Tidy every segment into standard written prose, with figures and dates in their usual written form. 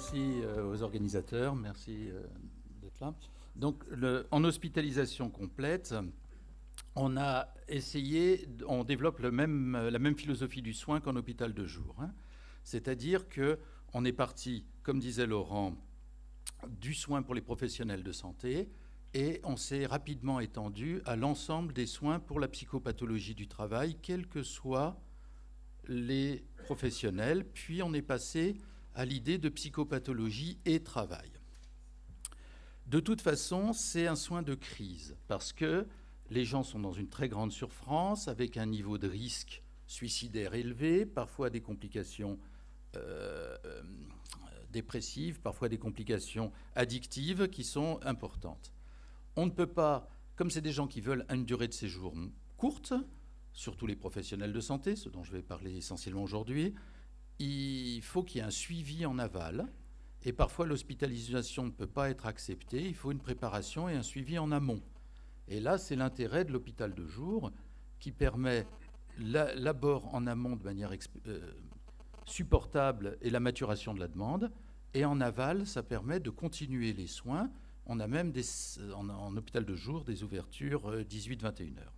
merci aux organisateurs, merci d'être là. Donc, en hospitalisation complète, on a essayé, on développe la même philosophie du soin qu'en hôpital de jour. Hein. C'est-à-dire qu'on est parti, comme disait Laurent, du soin pour les professionnels de santé et on s'est rapidement étendu à l'ensemble des soins pour la psychopathologie du travail, quels que soient les professionnels. Puis on est passé à l'idée de psychopathologie et travail. De toute façon, c'est un soin de crise parce que les gens sont dans une très grande souffrance avec un niveau de risque suicidaire élevé, parfois des complications dépressives, parfois des complications addictives qui sont importantes. On ne peut pas, comme c'est des gens qui veulent une durée de séjour courte, surtout les professionnels de santé, ce dont je vais parler essentiellement aujourd'hui, il faut qu'il y ait un suivi en aval. Et parfois, l'hospitalisation ne peut pas être acceptée. Il faut une préparation et un suivi en amont. Et là, c'est l'intérêt de l'hôpital de jour qui permet l'abord en amont de manière supportable et la maturation de la demande. Et en aval, ça permet de continuer les soins. On a même en hôpital de jour des ouvertures 18-21 heures.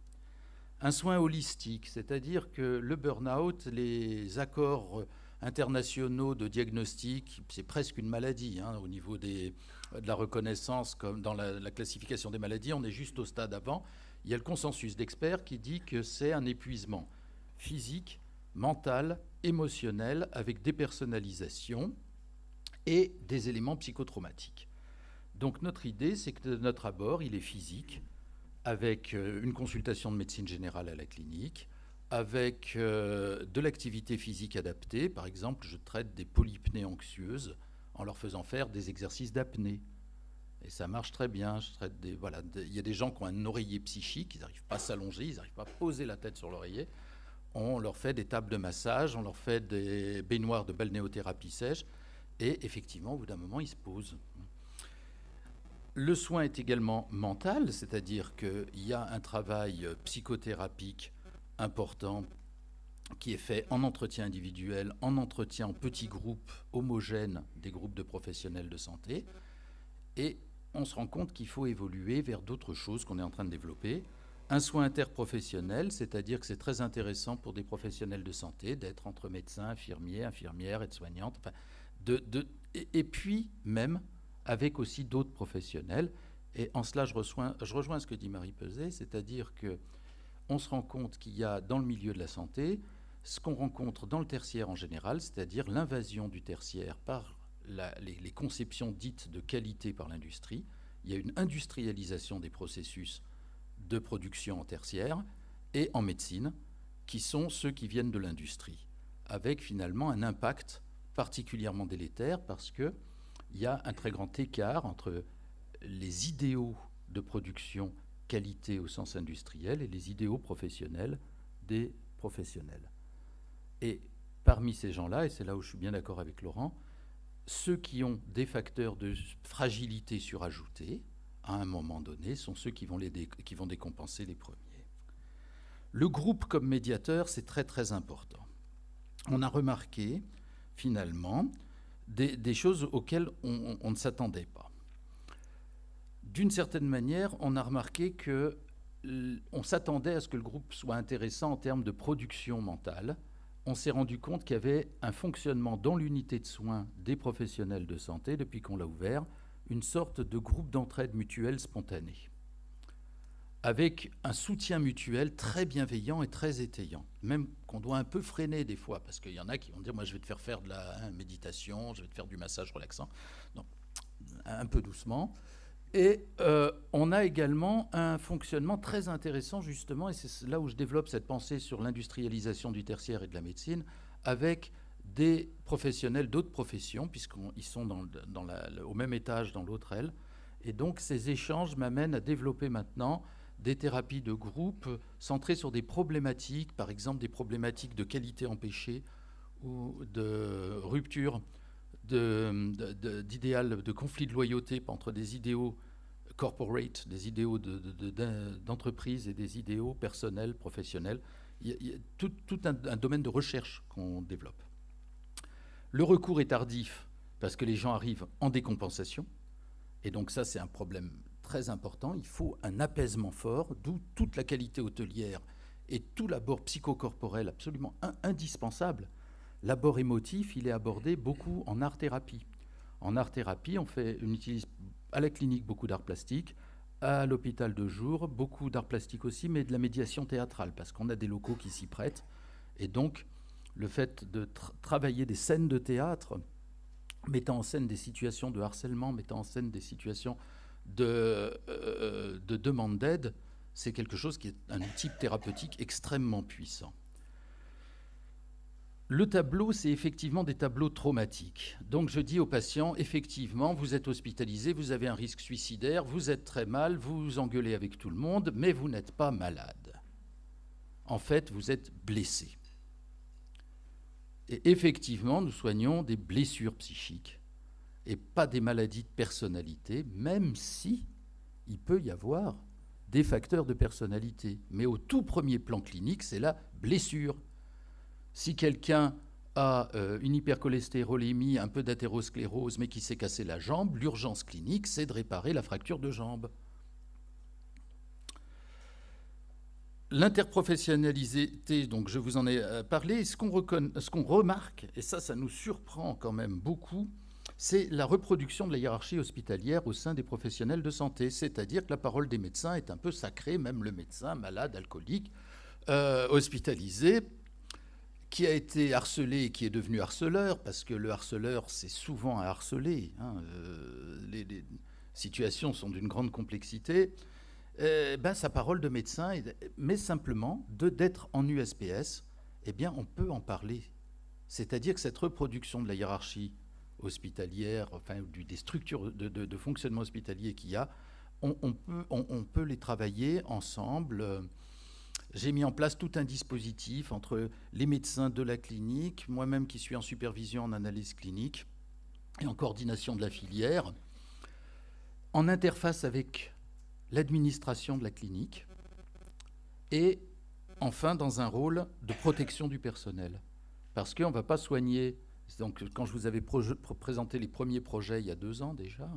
Un soin holistique, c'est-à-dire que le burn-out, les accords internationaux de diagnostic, c'est presque une maladie hein, au niveau de la reconnaissance, comme dans la classification des maladies, on est juste au stade avant. Il y a le consensus d'experts qui dit que c'est un épuisement physique, mental, émotionnel, avec dépersonnalisation et des éléments psychotraumatiques. Donc notre idée, c'est que notre abord, il est physique, avec une consultation de médecine générale à la clinique, avec de l'activité physique adaptée. Par exemple, je traite des polypnées anxieuses en leur faisant faire des exercices d'apnée. Et ça marche très bien. Il y a des gens qui ont un oreiller psychique, ils n'arrivent pas à s'allonger, ils n'arrivent pas à poser la tête sur l'oreiller. On leur fait des tables de massage, on leur fait des baignoires de balnéothérapie sèche. Et effectivement, au bout d'un moment, ils se posent. Le soin est également mental, c'est-à-dire qu'il y a un travail psychothérapique important qui est fait en entretien individuel, en entretien en petits groupes homogènes des groupes de professionnels de santé. Et on se rend compte qu'il faut évoluer vers d'autres choses qu'on est en train de développer. Un soin interprofessionnel, c'est-à-dire que c'est très intéressant pour des professionnels de santé d'être entre médecins, infirmiers, infirmières, aides-soignantes, enfin, et puis même avec aussi d'autres professionnels. Et en cela, je rejoins ce que dit Marie Peset, c'est-à-dire qu'on se rend compte qu'il y a dans le milieu de la santé ce qu'on rencontre dans le tertiaire en général, c'est-à-dire l'invasion du tertiaire par les conceptions dites de qualité par l'industrie. Il y a une industrialisation des processus de production en tertiaire et en médecine, qui sont ceux qui viennent de l'industrie, avec finalement un impact particulièrement délétère parce qu'il y a un très grand écart entre les idéaux de production qualité au sens industriel et les idéaux professionnels des professionnels. Et parmi ces gens-là, et c'est là où je suis bien d'accord avec Laurent, ceux qui ont des facteurs de fragilité surajoutés, à un moment donné, sont ceux qui vont décompenser les premiers. Le groupe comme médiateur, c'est très très important. On a remarqué, finalement, des choses auxquelles on ne s'attendait pas. D'une certaine manière, on a remarqué qu'on s'attendait à ce que le groupe soit intéressant en termes de production mentale. On s'est rendu compte qu'il y avait un fonctionnement dans l'unité de soins des professionnels de santé, depuis qu'on l'a ouvert, une sorte de groupe d'entraide mutuelle spontanée, avec un soutien mutuel très bienveillant et très étayant, même qu'on doit un peu freiner des fois, parce qu'il y en a qui vont dire « moi je vais te faire de la méditation, je vais te faire du massage relaxant ». Donc, un peu doucement. Et on a également un fonctionnement très intéressant, justement, et c'est là où je développe cette pensée sur l'industrialisation du tertiaire et de la médecine, avec des professionnels d'autres professions, puisqu'ils sont au même étage dans l'autre aile. Et donc, ces échanges m'amènent à développer maintenant des thérapies de groupe centrées sur des problématiques, par exemple des problématiques de qualité empêchée ou de rupture d'idéal, de conflit de loyauté entre des idéaux corporate, des idéaux d'entreprise et des idéaux personnels, professionnels. Il y a tout un domaine de recherche qu'on développe. Le recours est tardif parce que les gens arrivent en décompensation. Et donc ça, c'est un problème très important. Il faut un apaisement fort, d'où toute la qualité hôtelière et tout l'abord psychocorporel absolument indispensable. L'abord émotif, il est abordé beaucoup en art-thérapie. En art-thérapie, on utilise à la clinique beaucoup d'art plastique, à l'hôpital de jour, beaucoup d'art plastique aussi, mais de la médiation théâtrale, parce qu'on a des locaux qui s'y prêtent. Et donc, le fait de travailler des scènes de théâtre, mettant en scène des situations de harcèlement, mettant en scène des situations de demande d'aide, c'est quelque chose qui est un outil thérapeutique extrêmement puissant. Le tableau, c'est effectivement des tableaux traumatiques. Donc je dis aux patients, effectivement, vous êtes hospitalisé, vous avez un risque suicidaire, vous êtes très mal, vous vous engueulez avec tout le monde, mais vous n'êtes pas malade. En fait, vous êtes blessé. Et effectivement, nous soignons des blessures psychiques et pas des maladies de personnalité, même si il peut y avoir des facteurs de personnalité. Mais au tout premier plan clinique, c'est la blessure. Si quelqu'un a une hypercholestérolémie, un peu d'athérosclérose, mais qui s'est cassé la jambe, l'urgence clinique, c'est de réparer la fracture de jambe. L'interprofessionnalité, donc je vous en ai parlé, ce qu'on remarque, et ça nous surprend quand même beaucoup, c'est la reproduction de la hiérarchie hospitalière au sein des professionnels de santé. C'est-à-dire que la parole des médecins est un peu sacrée, même le médecin malade, alcoolique, hospitalisé, qui a été harcelé et qui est devenu harceleur, parce que le harceleur, c'est souvent un harcelé. Les situations sont d'une grande complexité. Sa parole de médecin, mais simplement d'être en USPS, eh bien, on peut en parler. C'est-à-dire que cette reproduction de la hiérarchie hospitalière, enfin, des structures de fonctionnement hospitalier qu'il y a, on peut les travailler ensemble. J'ai mis en place tout un dispositif entre les médecins de la clinique, moi-même qui suis en supervision en analyse clinique et en coordination de la filière, en interface avec l'administration de la clinique et enfin dans un rôle de protection du personnel. Parce qu'on ne va pas soigner. Donc, quand je vous avais présenté les premiers projets il y a 2 ans déjà,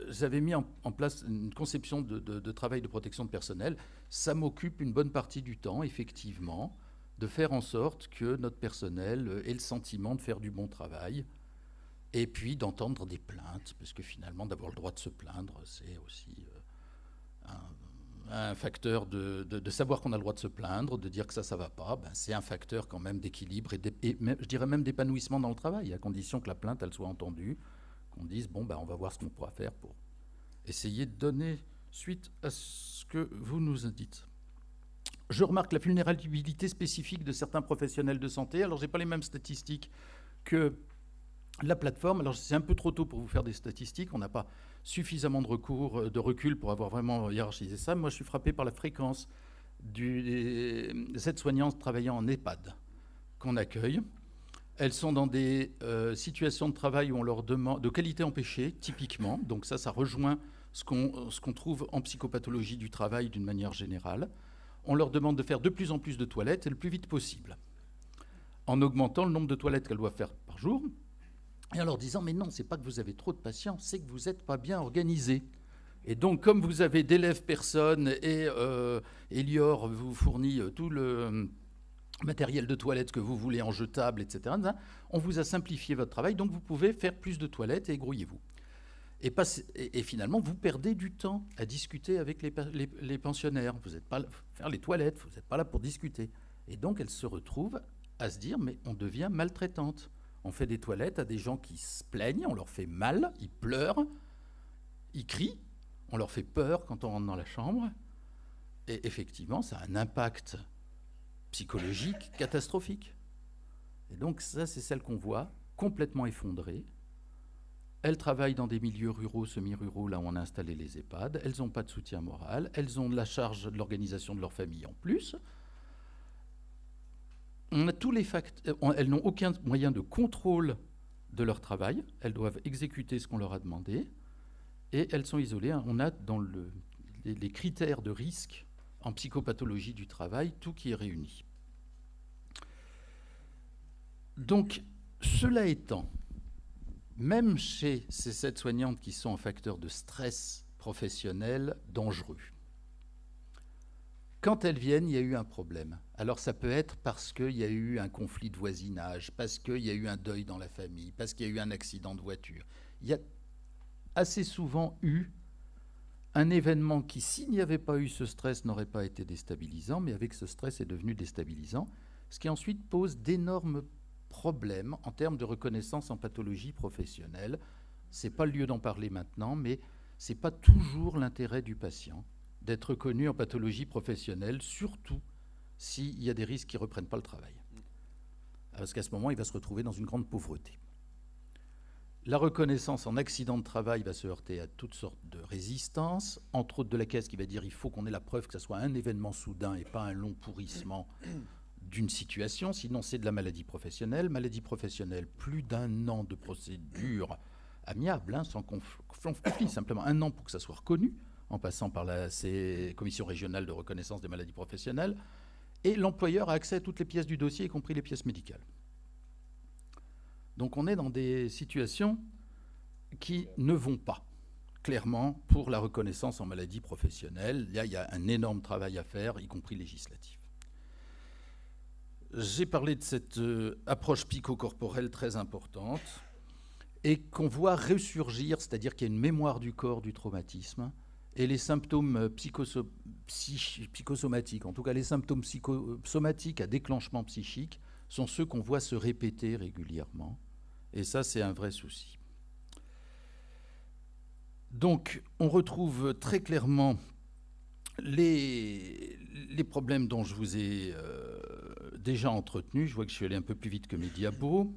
j'avais mis en place une conception de travail de protection de personnel. Ça m'occupe une bonne partie du temps, effectivement, de faire en sorte que notre personnel ait le sentiment de faire du bon travail et puis d'entendre des plaintes, parce que finalement, d'avoir le droit de se plaindre, c'est aussi un facteur de savoir qu'on a le droit de se plaindre, de dire que ça va pas, c'est un facteur quand même d'équilibre et je dirais même d'épanouissement dans le travail, à condition que la plainte, elle soit entendue, qu'on dise, on va voir ce qu'on pourra faire pour essayer de donner suite à ce que vous nous dites. Je remarque la vulnérabilité spécifique de certains professionnels de santé. Alors, je n'ai pas les mêmes statistiques que la plateforme. Alors, c'est un peu trop tôt pour vous faire des statistiques. On n'a pas suffisamment de recul pour avoir vraiment hiérarchisé ça. Moi, je suis frappé par la fréquence des aides-soignantes travaillant en EHPAD qu'on accueille. Elles sont dans des situations de travail où on leur demande de qualité empêchée, typiquement. Donc ça rejoint ce qu'on trouve en psychopathologie du travail d'une manière générale. On leur demande de faire de plus en plus de toilettes et le plus vite possible, en augmentant le nombre de toilettes qu'elles doivent faire par jour, et en leur disant « mais non, c'est pas que vous avez trop de patients, c'est que vous n'êtes pas bien organisé ». Et donc, comme vous avez d'élèves personnes et Elior vous fournit tout le matériel de toilette que vous voulez en jetable, etc., on vous a simplifié votre travail, donc vous pouvez faire plus de toilettes et grouillez-vous. Et finalement, vous perdez du temps à discuter avec les pensionnaires. Vous n'êtes pas là pour faire les toilettes, vous n'êtes pas là pour discuter. Et donc, elles se retrouvent à se dire « mais on devient maltraitante ». On fait des toilettes à des gens qui se plaignent, on leur fait mal, ils pleurent, ils crient, on leur fait peur quand on rentre dans la chambre. Et effectivement, ça a un impact psychologique catastrophique. Et donc ça, c'est celle qu'on voit complètement effondrée. Elles travaillent dans des milieux ruraux, semi-ruraux, là où on a installé les EHPAD. Elles n'ont pas de soutien moral. Elles ont de la charge de l'organisation de leur famille en plus. On a tous les facteurs. Elles n'ont aucun moyen de contrôle de leur travail. Elles doivent exécuter ce qu'on leur a demandé. Et elles sont isolées. On a dans les critères de risque en psychopathologie du travail tout qui est réuni. Donc, cela étant, même chez ces aides-soignantes qui sont en facteur de stress professionnel dangereux. Quand elles viennent, il y a eu un problème. Alors ça peut être parce qu'il y a eu un conflit de voisinage, parce qu'il y a eu un deuil dans la famille, parce qu'il y a eu un accident de voiture. Il y a assez souvent eu un événement qui, s'il n'y avait pas eu ce stress, n'aurait pas été déstabilisant, mais avec ce stress est devenu déstabilisant, ce qui ensuite pose d'énormes problèmes en termes de reconnaissance en pathologie professionnelle. Ce n'est pas le lieu d'en parler maintenant, mais ce n'est pas toujours l'intérêt du patient d'être reconnu en pathologie professionnelle, surtout s'il y a des risques qui ne reprennent pas le travail. Parce qu'à ce moment, il va se retrouver dans une grande pauvreté. La reconnaissance en accident de travail va se heurter à toutes sortes de résistances, entre autres de la caisse qui va dire qu'il faut qu'on ait la preuve que ce soit un événement soudain et pas un long pourrissement d'une situation, sinon c'est de la maladie professionnelle. Maladie professionnelle, plus d'1 an de procédure amiable, sans conflit, simplement 1 an pour que ça soit reconnu, en passant par ces commissions régionales de reconnaissance des maladies professionnelles, et l'employeur a accès à toutes les pièces du dossier, y compris les pièces médicales. Donc on est dans des situations qui ne vont pas, clairement, pour la reconnaissance en maladie professionnelle. Là, il y a un énorme travail à faire, y compris législatif. J'ai parlé de cette approche psychocorporelle très importante et qu'on voit ressurgir, c'est-à-dire qu'il y a une mémoire du corps du traumatisme, et les symptômes psychosomatiques, en tout cas les symptômes psychosomatiques à déclenchement psychique, sont ceux qu'on voit se répéter régulièrement. Et ça, c'est un vrai souci. Donc, on retrouve très clairement les problèmes dont je vous ai déjà entretenus. Je vois que je suis allé un peu plus vite que mes diapos.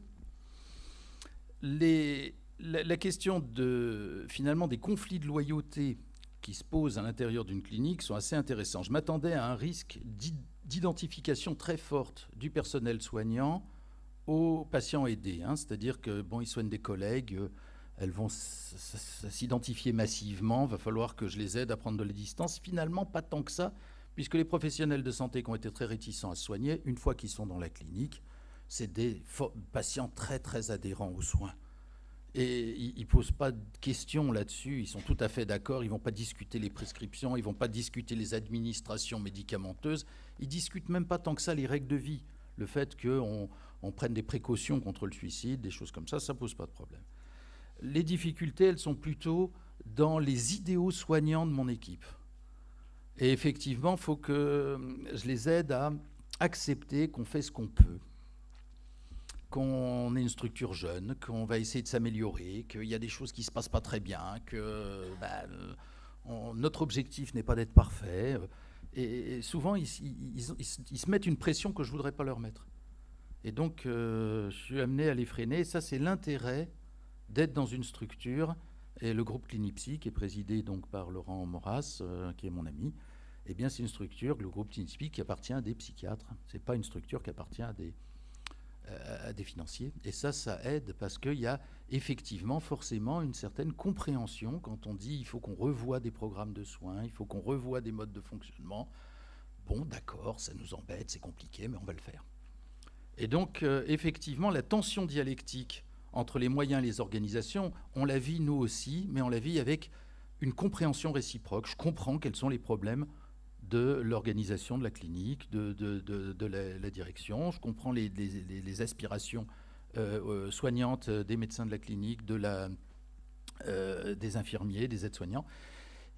La question finalement des conflits de loyauté qui se posent à l'intérieur d'une clinique sont assez intéressants. Je m'attendais à un risque d'identification très forte du personnel soignant aux patients aidés. C'est-à-dire que ils soignent des collègues, elles vont s'identifier massivement, il va falloir que je les aide à prendre de la distance. Finalement, pas tant que ça, puisque les professionnels de santé qui ont été très réticents à se soigner, une fois qu'ils sont dans la clinique, c'est des patients très, très adhérents aux soins. Et ils ne posent pas de questions là-dessus, ils sont tout à fait d'accord, ils ne vont pas discuter les prescriptions, ils ne vont pas discuter les administrations médicamenteuses, ils ne discutent même pas tant que ça les règles de vie. Le fait qu'on prenne des précautions contre le suicide, des choses comme ça ne pose pas de problème. Les difficultés, elles sont plutôt dans les idéaux soignants de mon équipe. Et effectivement, il faut que je les aide à accepter qu'on fait ce qu'on peut, qu'on est une structure jeune, qu'on va essayer de s'améliorer, qu'il y a des choses qui ne se passent pas très bien, que notre objectif n'est pas d'être parfait. Et souvent, ils se mettent une pression que je ne voudrais pas leur mettre. Et donc, je suis amené à les freiner. Et ça, c'est l'intérêt d'être dans une structure. Et le groupe Clinipsy, qui est présidé donc par Laurent Maurras, qui est mon ami, eh bien, c'est une structure, le groupe Clinipsy, qui appartient à des psychiatres. Ce n'est pas une structure qui appartient à des financiers. Et ça aide parce qu'il y a effectivement forcément une certaine compréhension quand on dit il faut qu'on revoie des programmes de soins, il faut qu'on revoie des modes de fonctionnement. Bon, d'accord, ça nous embête, c'est compliqué, mais on va le faire. Et donc, effectivement, la tension dialectique entre les moyens et les organisations, on la vit nous aussi, mais on la vit avec une compréhension réciproque. Je comprends quels sont les problèmes de l'organisation de la clinique, de la direction. Je comprends les aspirations soignantes des médecins de la clinique, des infirmiers, des aides-soignants.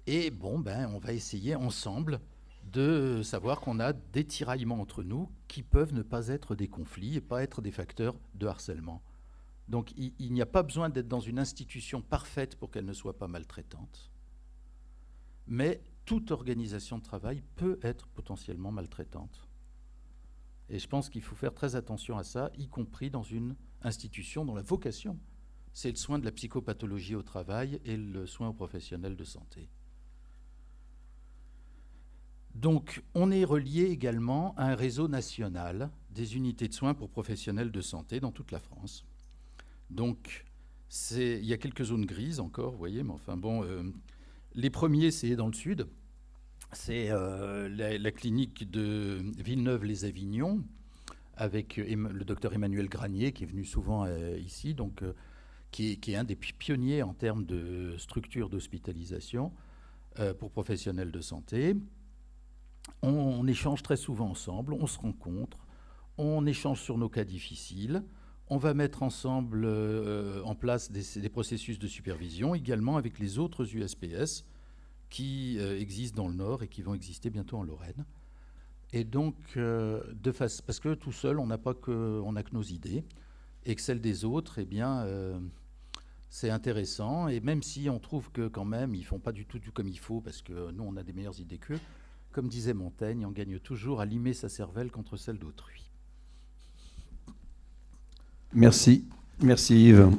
Et on va essayer ensemble de savoir qu'on a des tiraillements entre nous qui peuvent ne pas être des conflits et pas être des facteurs de harcèlement. Donc il n'y a pas besoin d'être dans une institution parfaite pour qu'elle ne soit pas maltraitante. Mais toute organisation de travail peut être potentiellement maltraitante. Et je pense qu'il faut faire très attention à ça, y compris dans une institution dont la vocation, c'est le soin de la psychopathologie au travail et le soin aux professionnels de santé. Donc, on est relié également à un réseau national des unités de soins pour professionnels de santé dans toute la France. Donc, il y a quelques zones grises encore, vous voyez, mais enfin bon... les premiers, c'est dans le sud. C'est la clinique de Villeneuve-les-Avignon, avec le docteur Emmanuel Granier, qui est venu souvent ici, donc, qui est un des pionniers en termes de structure d'hospitalisation pour professionnels de santé. On échange très souvent ensemble, on se rencontre, on échange sur nos cas difficiles. On va mettre ensemble en place des processus de supervision, également avec les autres USPS qui existent dans le Nord et qui vont exister bientôt en Lorraine. Et donc, parce que tout seul, on n'a que nos idées, et que celles des autres, eh bien, c'est intéressant. Et même si on trouve que quand même, ils ne font pas du tout comme il faut, parce que nous, on a des meilleures idées qu'eux, comme disait Montaigne, on gagne toujours à limer sa cervelle contre celle d'autrui. Merci. Merci Yves.